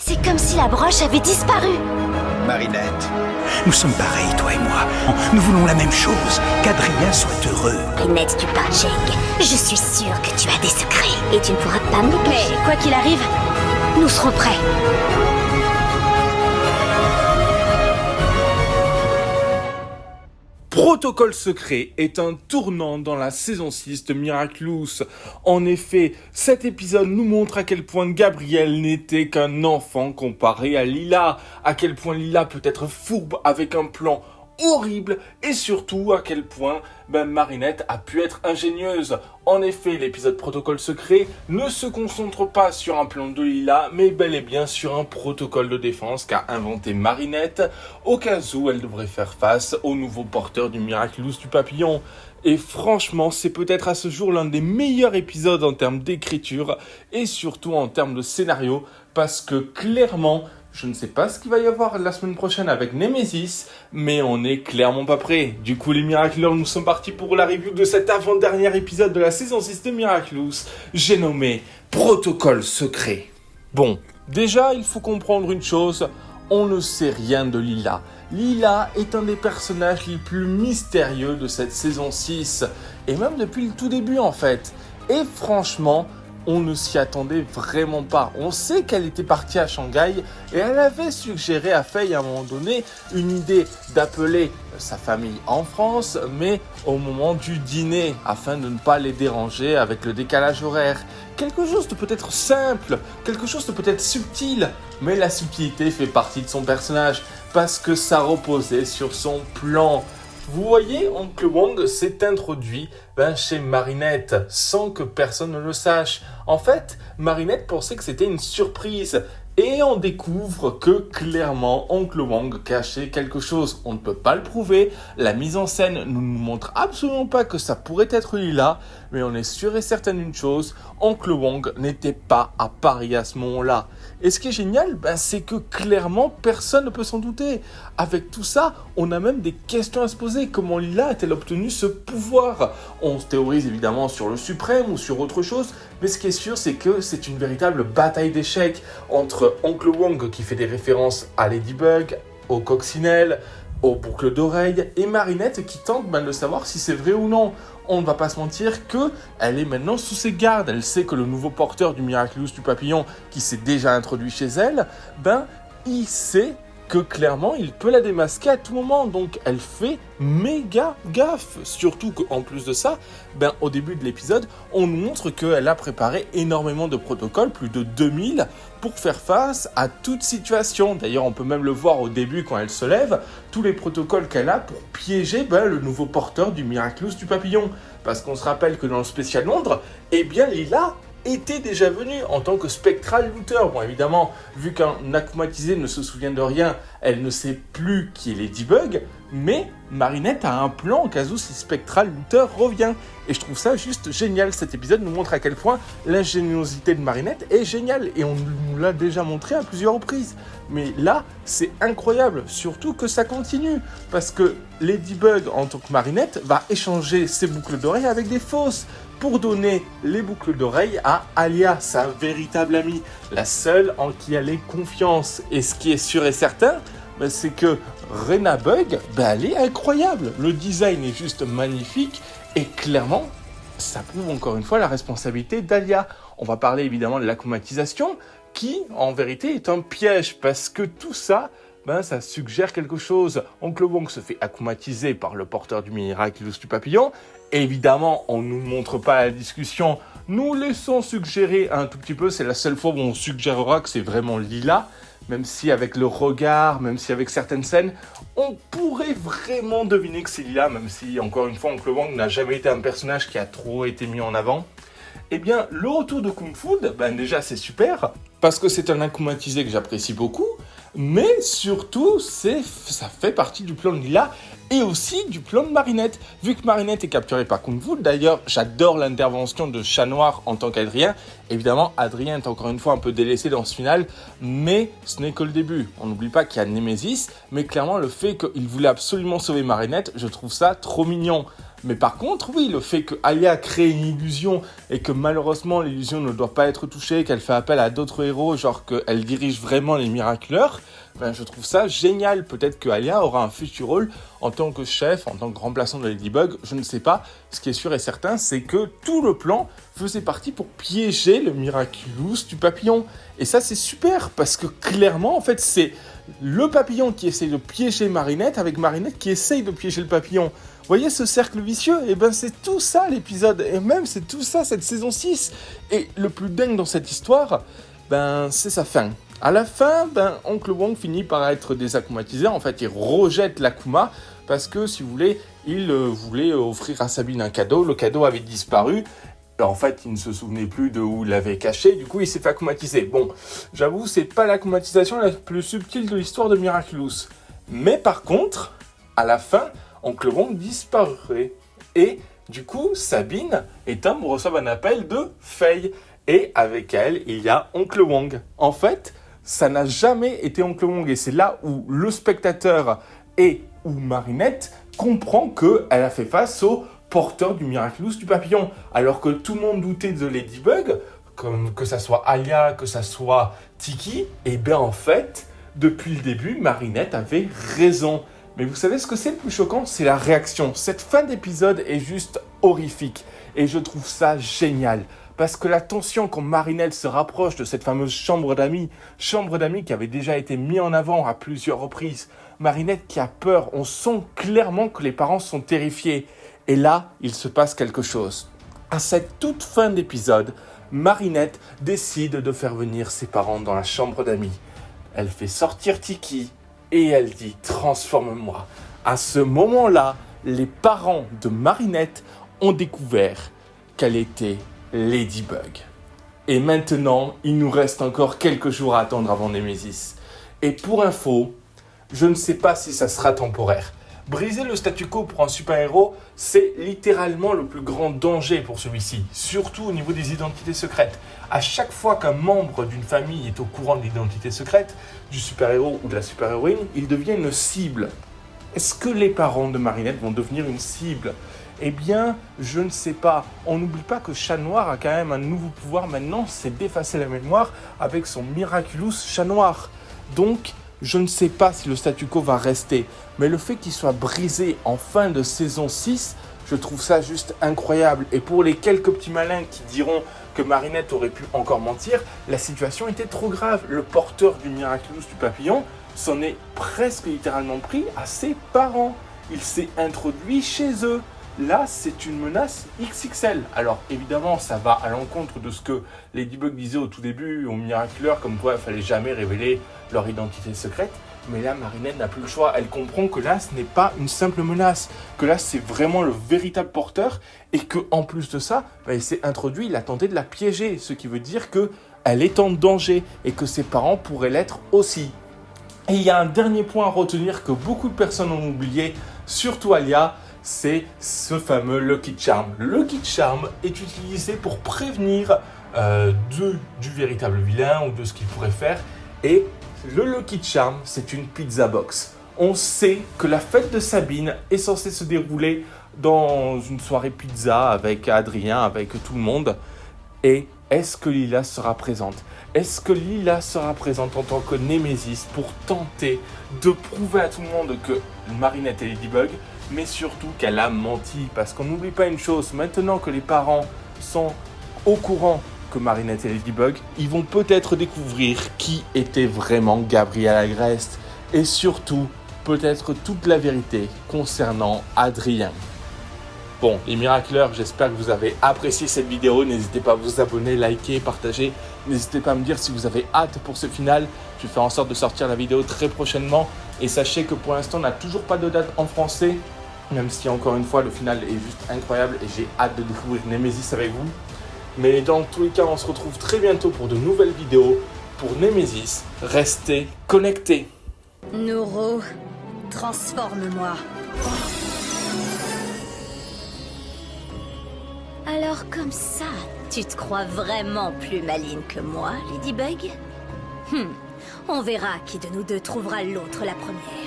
C'est comme si la broche avait disparu. Marinette, nous sommes pareils, toi et moi. Nous voulons la même chose, qu'Adrien soit heureux. Marinette du Parcheng, je suis sûre que tu as des secrets et tu ne pourras pas me les cacher. Mais quoi qu'il arrive, nous serons prêts. Protocole secret est un tournant dans la saison 6 de Miraculous. En effet, cet épisode nous montre à quel point Gabriel n'était qu'un enfant comparé à Lila, à quel point Lila peut être fourbe avec un plan horrible et surtout à quel point Marinette a pu être ingénieuse. En effet, l'épisode Protocole secret ne se concentre pas sur un plan de Lila, mais bel et bien sur un protocole de défense qu'a inventé Marinette au cas où elle devrait faire face au nouveau porteur du Miraculous du papillon. Et franchement, c'est peut-être à ce jour l'un des meilleurs épisodes en termes d'écriture et surtout en termes de scénario, parce que clairement, je ne sais pas ce qu'il va y avoir la semaine prochaine avec Nemesis, mais on n'est clairement pas prêt. Du coup, les Miraculeurs, nous sommes partis pour la review de cet avant-dernier épisode de la saison 6 de Miraculous. J'ai nommé Protocole secret. Bon, déjà, il faut comprendre une chose, on ne sait rien de Lila. Lila est un des personnages les plus mystérieux de cette saison 6, et même depuis le tout début en fait. Et franchement, on ne s'y attendait vraiment pas. On sait qu'elle était partie à Shanghai et elle avait suggéré à Faye à un moment donné une idée d'appeler sa famille en France, mais au moment du dîner, afin de ne pas les déranger avec le décalage horaire. Quelque chose de peut-être simple, quelque chose de peut-être subtil, mais la subtilité fait partie de son personnage parce que ça reposait sur son plan. Vous voyez, Oncle Wong s'est introduit chez Marinette sans que personne ne le sache. En fait, Marinette pensait que c'était une surprise. Et on découvre que clairement, Oncle Wong cachait quelque chose. On ne peut pas le prouver. La mise en scène ne nous montre absolument pas que ça pourrait être Lila. Mais on est sûr et certain d'une chose, Oncle Wong n'était pas à Paris à ce moment-là. Et ce qui est génial, c'est que clairement, personne ne peut s'en douter. Avec tout ça, on a même des questions à se poser. Comment Lila a-t-elle obtenu ce pouvoir ? On se théorise évidemment sur le suprême ou sur autre chose. Mais ce qui est sûr, c'est que c'est une véritable bataille d'échecs entre Oncle Wong qui fait des références à Ladybug, au coccinelle, aux boucles d'oreilles, et Marinette qui tente de savoir si c'est vrai ou non. On ne va pas se mentir qu'elle est maintenant sous ses gardes. Elle sait que le nouveau porteur du Miraculous du papillon, qui s'est déjà introduit chez elle, il sait que clairement il peut la démasquer à tout moment, donc elle fait méga gaffe. Surtout qu'en plus de ça, au début de l'épisode, on nous montre qu'elle a préparé énormément de protocoles, plus de 2000, pour faire face à toute situation. D'ailleurs, on peut même le voir au début quand elle se lève, tous les protocoles qu'elle a pour piéger le nouveau porteur du Miraculous du papillon. Parce qu'on se rappelle que dans le spécial Londres, Lila était déjà venue en tant que Spectral Looter. Bon, évidemment, vu qu'un akumatisé ne se souvient de rien, elle ne sait plus qui est Ladybug, mais Marinette a un plan au cas où si Spectral Looter revient. Et je trouve ça juste génial. Cet épisode nous montre à quel point l'ingéniosité de Marinette est géniale, et on nous l'a déjà montré à plusieurs reprises. Mais là, c'est incroyable, surtout que ça continue, parce que Ladybug, en tant que Marinette, va échanger ses boucles d'oreilles avec des fausses, pour donner les boucles d'oreilles à Alia, sa véritable amie, la seule en qui elle ait confiance. Et ce qui est sûr et certain, c'est que Rena Bug, elle est incroyable. Le design est juste magnifique et clairement, ça prouve encore une fois la responsabilité d'Alia. On va parler évidemment de l'akumatisation qui, en vérité, est un piège parce que tout ça, ça suggère quelque chose. Oncle Wong se fait akumatiser par le porteur du Miraculous du papillon. Évidemment, on ne nous montre pas la discussion. Nous laissons suggérer un tout petit peu. C'est la seule fois où on suggérera que c'est vraiment Lila. Même si avec le regard, même si avec certaines scènes, on pourrait vraiment deviner que c'est Lila. Même si, encore une fois, Oncle Wong n'a jamais été un personnage qui a trop été mis en avant. Le retour de Kung Fu, déjà c'est super. Parce que c'est un akumatisé que j'apprécie beaucoup. Mais surtout, ça fait partie du plan de Lila et aussi du plan de Marinette. Vu que Marinette est capturée par Kung Fu, d'ailleurs, j'adore l'intervention de Chat Noir en tant qu'Adrien. Évidemment, Adrien est encore une fois un peu délaissé dans ce final, mais ce n'est que le début. On n'oublie pas qu'il y a Nemesis, mais clairement, le fait qu'il voulait absolument sauver Marinette, je trouve ça trop mignon. Mais par contre, oui, le fait que Alia crée une illusion et que malheureusement l'illusion ne doit pas être touchée, qu'elle fait appel à d'autres héros, genre qu'elle dirige vraiment les miracleurs, ben je trouve ça génial. Peut-être que Alia aura un futur rôle en tant que chef, en tant que remplaçant de Ladybug, je ne sais pas. Ce qui est sûr et certain, c'est que tout le plan faisait partie pour piéger le Miraculous du papillon. Et ça, c'est super, parce que clairement, en fait, c'est le papillon qui essaye de piéger Marinette avec Marinette qui essaye de piéger le papillon. Vous voyez ce cercle vicieux? Et ben c'est tout ça l'épisode, et même c'est tout ça cette saison 6. Et le plus dingue dans cette histoire, ben c'est sa fin. À la fin, ben Oncle Wong finit par être désakumatisé, en fait il rejette l'Akuma, parce que si vous voulez, il voulait offrir à Sabine un cadeau, le cadeau avait disparu. En fait, il ne se souvenait plus de où il l'avait caché, du coup il s'est fait akumatiser. Bon, j'avoue, c'est pas l'akumatisation la plus subtile de l'histoire de Miraculous. Mais par contre, à la fin, Oncle Wong disparaît. Et du coup, Sabine et Tom reçoivent un appel de Faye. Et avec elle, il y a Oncle Wong. En fait, ça n'a jamais été Oncle Wong. Et c'est là où le spectateur et où Marinette comprend qu'elle a fait face au porteur du Miraculous du papillon. Alors que tout le monde doutait de Ladybug, comme que ça soit Alia, que ça soit Tiki, et bien en fait, depuis le début, Marinette avait raison. Mais vous savez ce que c'est le plus choquant? C'est la réaction. Cette fin d'épisode est juste horrifique. Et je trouve ça génial. Parce que la tension quand Marinette se rapproche de cette fameuse chambre d'amis qui avait déjà été mise en avant à plusieurs reprises, Marinette qui a peur, on sent clairement que les parents sont terrifiés. Et là, il se passe quelque chose. À cette toute fin d'épisode, Marinette décide de faire venir ses parents dans la chambre d'amis. Elle fait sortir Tiki et elle dit « Transforme-moi ». À ce moment-là, les parents de Marinette ont découvert qu'elle était Ladybug. Et maintenant, il nous reste encore quelques jours à attendre avant Nemesis. Et pour info, je ne sais pas si ça sera temporaire. Briser le statu quo pour un super-héros, c'est littéralement le plus grand danger pour celui-ci, surtout au niveau des identités secrètes. À chaque fois qu'un membre d'une famille est au courant de l'identité secrète du super-héros ou de la super-héroïne, il devient une cible. Est-ce que les parents de Marinette vont devenir une cible ? Eh bien, je ne sais pas. On n'oublie pas que Chat Noir a quand même un nouveau pouvoir maintenant, c'est d'effacer la mémoire avec son Miraculous Chat Noir. Donc, je ne sais pas si le statu quo va rester, mais le fait qu'il soit brisé en fin de saison 6, je trouve ça juste incroyable. Et pour les quelques petits malins qui diront que Marinette aurait pu encore mentir, la situation était trop grave. Le porteur du Miraculous du papillon s'en est presque littéralement pris à ses parents. Il s'est introduit chez eux. Là, c'est une menace XXL. Alors, évidemment, ça va à l'encontre de ce que Ladybug disait au tout début, aux miracleurs, comme quoi il ne fallait jamais révéler leur identité secrète. Mais là, Marinette n'a plus le choix. Elle comprend que là, ce n'est pas une simple menace. Que là, c'est vraiment le véritable porteur. Et qu'en plus de ça, il s'est introduit, il a tenté de la piéger. Ce qui veut dire qu'elle est en danger et que ses parents pourraient l'être aussi. Et il y a un dernier point à retenir que beaucoup de personnes ont oublié, surtout Alia, c'est ce fameux Lucky Charm. Le Lucky Charm est utilisé pour prévenir du véritable vilain ou de ce qu'il pourrait faire. Et le Lucky Charm, c'est une pizza box. On sait que la fête de Sabine est censée se dérouler dans une soirée pizza avec Adrien, avec tout le monde. Et est-ce que Lila sera présente ? Est-ce que Lila sera présente en tant que Némésis pour tenter de prouver à tout le monde que Marinette est Ladybug, mais surtout qu'elle a menti? Parce qu'on n'oublie pas une chose, maintenant que les parents sont au courant que Marinette est Ladybug, ils vont peut-être découvrir qui était vraiment Gabriel Agreste et surtout peut-être toute la vérité concernant Adrien. Bon, les miracleurs, j'espère que vous avez apprécié cette vidéo. N'hésitez pas à vous abonner, liker, partager. N'hésitez pas à me dire si vous avez hâte pour ce final. Je vais faire en sorte de sortir la vidéo très prochainement. Et sachez que pour l'instant, on n'a toujours pas de date en français. Même si, encore une fois, le final est juste incroyable. Et j'ai hâte de découvrir Nemesis avec vous. Mais dans tous les cas, on se retrouve très bientôt pour de nouvelles vidéos. Pour Nemesis, restez connectés. Noro, transforme-moi. Alors comme ça, tu te crois vraiment plus maligne que moi, Ladybug ? On verra qui de nous deux trouvera l'autre la première.